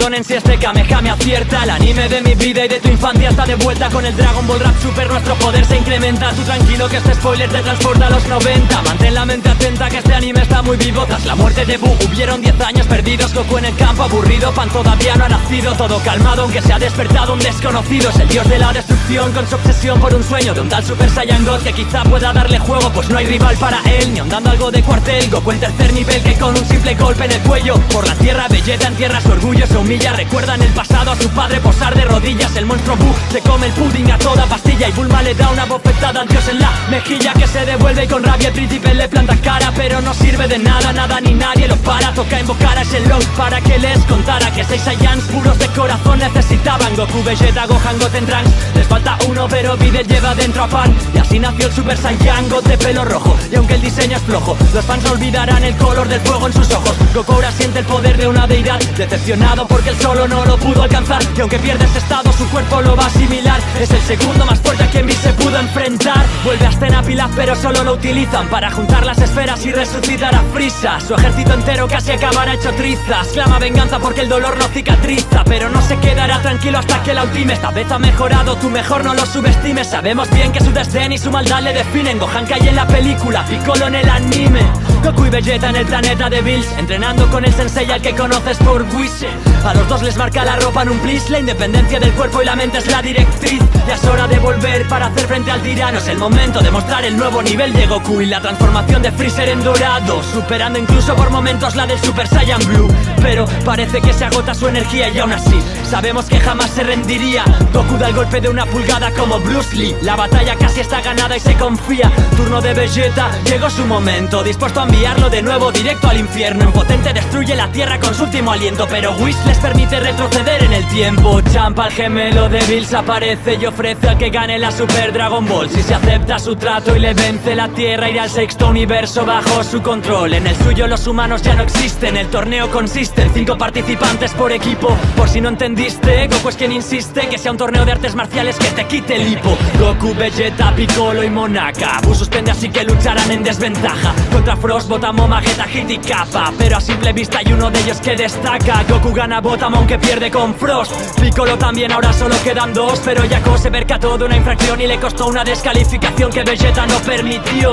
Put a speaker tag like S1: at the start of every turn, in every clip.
S1: Perdonen si este Kamehame acierta. El anime de mi vida y de tu infancia está de vuelta. Con el Dragon Ball Rap Super nuestro poder se incrementa. Tú tranquilo que este spoiler te transporta a los 90. Mantén la mente atenta que este anime está muy vivo. Tras la muerte de Buu hubieron 10 años perdidos. Goku en el campo aburrido, Pan todavía no ha nacido. Todo calmado aunque se ha despertado un desconocido. Es el dios de la destrucción con su obsesión por un sueño de un tal Super Saiyan God que quizá pueda darle juego, pues no hay rival para él. Ni ondando algo de cuartel, Goku el tercer nivel que con un simple golpe en el cuello por la tierra Vegeta entierra su orgullo, se humilla. Recuerda en el pasado a su padre posar de rodillas. El monstruo Buu se come el pudding a toda pastilla y Bulma le da una bofetada al dios en la mejilla que se devuelve y con rabia el príncipe le planta cara. Pero no sirve de nada, nada ni nadie lo para. Toca invocar a ese Lord para que les contara que 6 Saiyans puros de corazón necesitaban. Goku, Vegeta, Gohan, Goten, Trunks. Les falta uno pero Videl lleva dentro a Pan. Y así nació el Super Saiyan God de pelo rojo. Y aunque el diseño es flojo, los fans no olvidarán el color del fuego en sus ojos. Goku ahora siente el poder de una deidad, decepcionado porque él solo no lo pudo alcanzar. Y aunque pierde ese estado su cuerpo lo va a asimilar. Es el segundo más fuerte a quien vi se pudo enfrentar. Vuelve a Stena Pilaf pero solo lo utilizan para juntar las esferas y resucitar a Frieza. Su ejército entero casi acabará hecho trizas. Clama venganza porque el dolor no cicatriza, pero no se quedará tranquilo hasta que la ultime. Esta vez ha mejorado, tú mejor no lo subestimes. Sabemos bien que su desdén y su maldad le definen. Gohan cae en la película, Piccolo en el anime. Goku y Vegeta en el planeta de Bills, entrenando con el sensei al que conoces por Whis. A los dos les marca la ropa en un plis. La independencia del cuerpo y la mente es la directriz. Ya es hora de volver para hacer frente al tirano. Es el momento de mostrar el nuevo nivel de Goku y la transformación de Freezer en dorado, superando incluso por momentos la del Super Saiyan Blue. Pero parece que se agota su energía y aún así sabemos que jamás se rendiría. Goku da el golpe de una pulgada como Bruce Lee. La batalla casi está ganada y se confía. Turno de Vegeta, llegó su momento, dispuesto a enviarlo de nuevo directo al infierno. Impotente destruye la tierra con su último aliento, pero Whis les permite retroceder en el tiempo. Champa, el gemelo de Bills, aparece y ofrece al que gane la Super Dragon Ball. Si se acepta su trato y le vence la tierra, irá al sexto universo bajo su control. En el suyo los humanos ya no existen. El torneo consiste en 5 participantes por equipo. Por si no entendiste, Goku es quien insiste que sea un torneo de artes marciales que te quite el hipo. Goku, Vegeta, Piccolo y Monaka. Buu suspende así que lucharán en desventaja contra Frost, Botamo, Vegeta, Hit y Kappa. Pero a simple vista hay uno de ellos que destaca. Goku gana a Botamo aunque pierde con Frost. Piccolo también, ahora solo quedan 2. Pero Jaco se percató de una infracción y le costó una descalificación que Vegeta no permitió.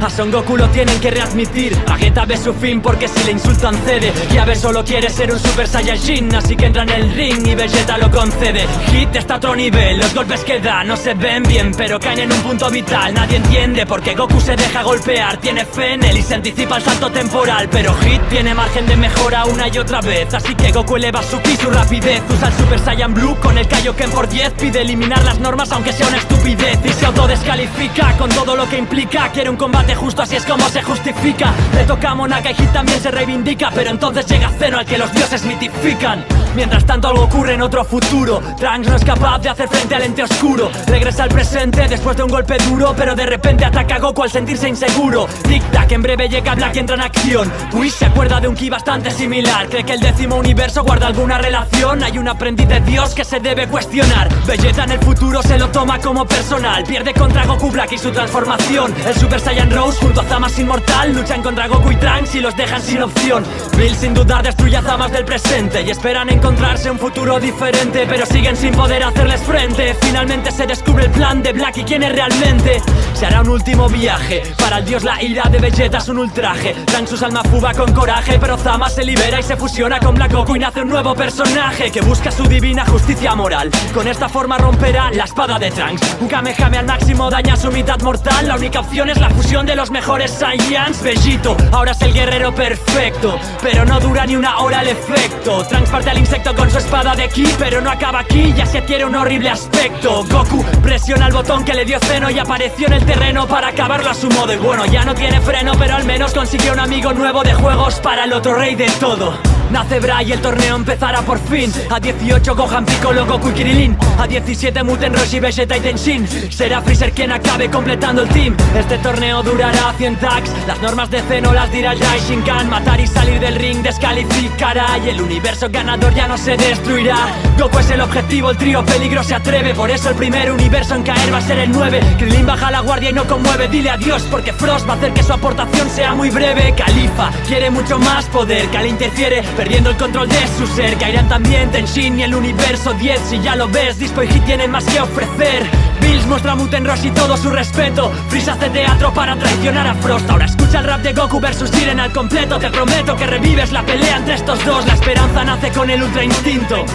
S1: A Son Goku lo tienen que readmitir. Vegeta ve su fin porque si le insultan cede. Y a ver solo quiere ser un Super Saiyajin, así que entra en el ring y Vegeta lo concede. Hit está a otro nivel, los golpes que da no se ven bien, pero caen en un punto vital. Nadie entiende por qué Goku se deja golpear. Tiene fe en él y se anticipa el salto temporal, pero Hit tiene margen de mejora una y otra vez. Así que Goku eleva su ki, su rapidez. Usa el Super Saiyan Blue con el Kaioken por 10. Pide eliminar las normas aunque sea una estupidez. Y se autodescalifica con todo lo que implica. Quiere un combate justo, así es como se justifica. Le toca a Monaka y Hit también se reivindica, pero entonces llega Zeno al que los dioses mitifican. Mientras tanto algo ocurre en otro futuro. Trunks no es capaz de hacer frente al ente oscuro. Regresa al presente después de un golpe duro, pero de repente ataca a Goku al sentirse inseguro. Tic-tac, en breve llega Black y entra en acción. Whis se acuerda de un ki bastante similar. Cree que el 10º universo guarda alguna relación. Hay un aprendiz de Dios que se debe cuestionar. Vegeta en el futuro se lo toma como personal. Pierde contra Goku Black y su transformación. El Super Saiyan Rose junto a Zamasu inmortal luchan contra Goku y Trunks y los dejan sin opción. Bill sin dudar destruye a Zamasu del presente y esperan encontrarse un futuro diferente, pero siguen sin poder hacerles frente. Finalmente se descubre el plan de Black y quién es realmente. Se hará un último viaje. Para el dios la ira de Vegeta es un ultraje. Trunks usa alma fuga con coraje, pero Zamasu se libera y se fusiona con Black Goku y nace un nuevo personaje que busca su divina justicia moral. Con esta forma romperá la espada de Trunks. Un Kamehame al máximo daña su mitad mortal. La única opción es la fusión de los mejores Saiyans. Vegito ahora es el guerrero perfecto, pero no dura ni una hora el efecto. Trunks parte al insecto con su espada de ki, pero no acaba aquí, ya se adquiere un horrible aspecto. Goku presiona el botón que le dio Zeno y apareció en el terreno para acabarlo a su modo. Y bueno, ya no tiene freno, pero al menos consiguió un amigo nuevo de juegos para el otro rey de todo. Nace Bra y el torneo empezará por fin. A 18 Gohan, Piccolo, Goku y Krilin. A 17 Muten, Roshi, Vegeta y Tenshin. Será Freezer quien acabe completando el team. Este torneo durará 100 tags. Las normas de Zeno las dirá Jai Shinkan. Matar y salir del ring descalificará, y el universo ganador ya no se destruirá. Goku es el objetivo, el trío peligro se atreve. Por eso el primer universo en caer va a ser el 9. Krilin baja la guardia y no conmueve. Dile adiós porque Frost va a hacer que su aportación sea muy breve. Califa quiere mucho más poder, Kali interfiere, perdiendo el control de su ser. Caerán también Tenshin y el universo 10. Si ya lo ves, Dispo y Hit tienen más que ofrecer. Bills muestra a Muten Rush y todo su respeto. Freeze hace teatro para traicionar a Frost. Ahora escucha el rap de Goku versus Jiren al completo. Te prometo que revives la pelea entre estos dos. La esperanza nace con el ultra instinto.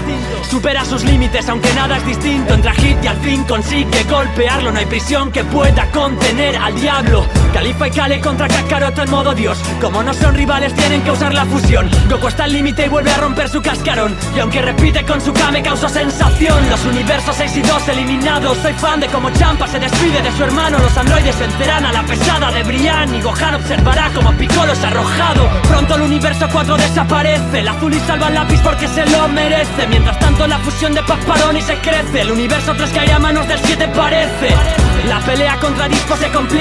S1: Supera sus límites aunque nada es distinto. Entra Hit y al fin consigue golpearlo. No hay prisión que pueda contener al diablo. Califa y Kale contra Kakaroto en modo dios. Como no son rivales tienen que usar la fusión. Goku está al límite y vuelve a romper su cascarón. Y aunque repite con su Kame causa sensación. Los universos 6 y 2 eliminados. Soy fan de cómo Champa se despide de su hermano. Los androides vencerán a la pesada de Brian. Y Gohan observará como Piccolo es arrojado. Pronto el universo 4 desaparece. El azul y salva el lápiz porque se lo merece. Mientras tanto la fusión de Papparoni se crece. El universo 3 cae a manos del 7 parece. La pelea contra Dispo se complica.